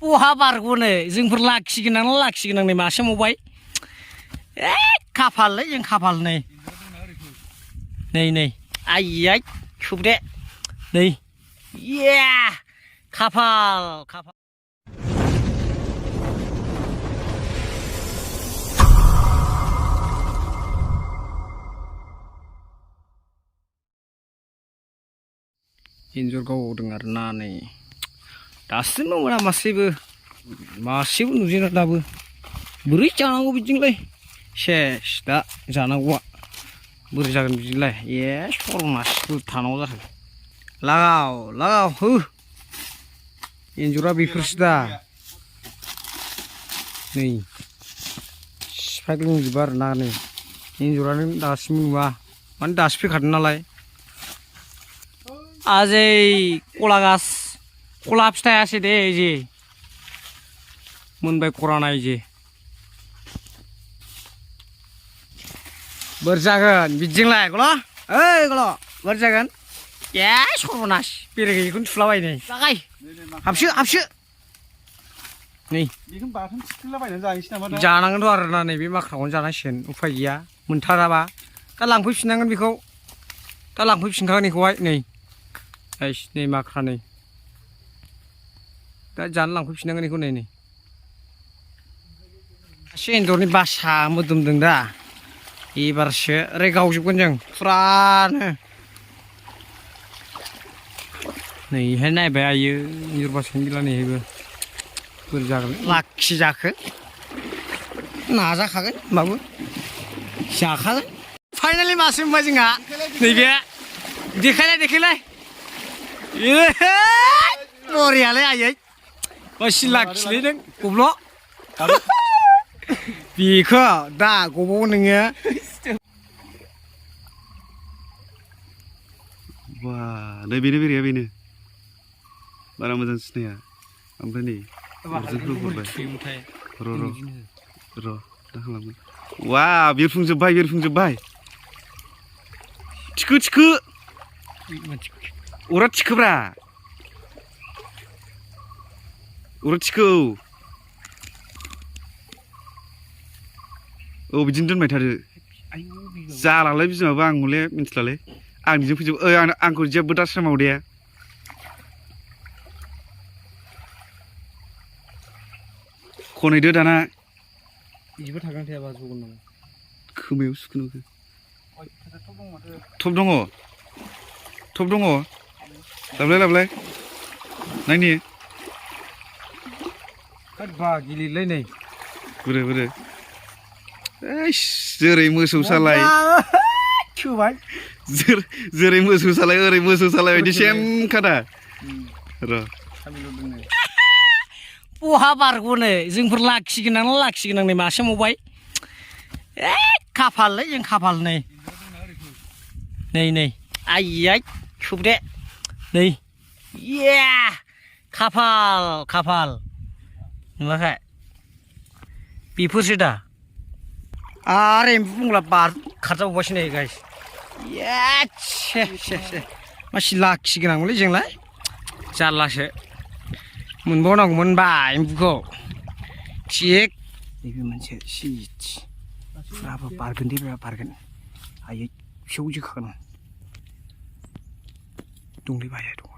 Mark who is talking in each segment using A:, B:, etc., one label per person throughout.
A: बहा बारग'नो जोंफोर लाखिगोन नै मासे मबाय खाफाललै जों खाफाल नै आइयै खुब्रे नै खाफाल एन्जर गावदों आरोना नै दासिमबो मोना मासेबो नुजेना दाबो बोरै जानांगौ बिदिलाय सेस दा जानांगौआ बोरै जागोन बिदिलाय सरमासबो थानांगौ जाखो लागाव हो एन्जरा बेफोरसो दा नै सिफायग्लुंजोबो आरोना नै एन्जरानो दासिमबो नुवा माने दासो फैखादों नालाय आजै कला फिथाइयासो दे जे मोनबाय खरानाय जे बोरै जागोन बिदिजोंलाय गल' बोरै जागोन सर्बनास बेरायगैखौनो थुलाबाय नै जागाय हाबसो नै जानांगोनथ' आरोना नै बे माख्राखौनो जानांसिगोन उफाय गैया मोनथाराबा दा लांफैफिननांगोन बेखौ दा लांफैफिनखागोन बेखौहाय नै माख्रा नै दा जानो लांफैफिननांगोन बेखौ नै एसे एन्जरनि बासा मोदोमदों दा एबारसो ओरै गावजोबगोन जों फुरानो नैहाय नायबाय आयो एन्जर बासाखौनो गैला नैहायबो बोरै जागोन लाखि जाखो नाजाखागोन होमबाबो जाखागोन फाइनालि मासे मोनबाय जोंहा नैबे देखायलाय बरियालै आयै बासि लाखिलै नों गब्ल' बेखौ दा गबाव नोङो
B: बा नै बेनो बेरेया बेनो बारा मोजां सिनाया ओमफ्राय नै अरजोंफोर हरबाय र' दा खालामगोन वा बिरफुंजोब्बाय थिखो अरा थिखोब्रा अरा थिखो औ बिदिनो दोनबाय थादो जालालाय बिमाबो आं हले मिन्थिलालै आं निजों फैजोब आंखौ जेबो दा सोमाव दे खनैदो दाना
A: बिदिबो थागोन थायाबा जगोन नामा
B: खोमायाव सुखोनो थब दङ लाबलाय नायनि
A: बा गिलिरलै नै
B: बोरो जेरै मोसौ सालाय जेरै मोसौ सालाय ओरै मोसौ सालाय बायदि सेम खादा र'
A: बहा बारग'नो जोंफोर लाखिगोन नै मासे मबाय खाफाललै जों खाफाल नै आइयै खुब्रे नै खाफाल नुवाखै बेफोरसो दा आरो एम्फौ बुंला खारजाबावबायसो नै गाइस मासि लाखि गोनांमोनलै जोंलाय जारलासो मोनबावनांगौमोन बा एम्फौखौ थिग नैबे मोनसे फुराबो बारगोन दे बारगोन आयै फिसौ जोखागोन दंलै बाया दङ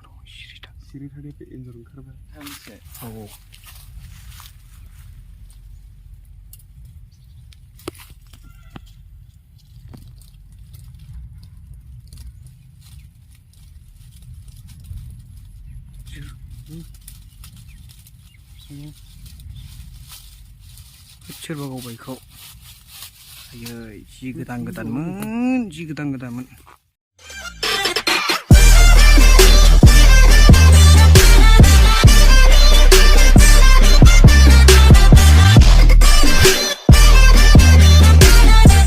B: सिरि थादो एन्जर ओंखारबाय
A: औ सोरबा गावबायखौ आयै जि गोदान गोदानमोन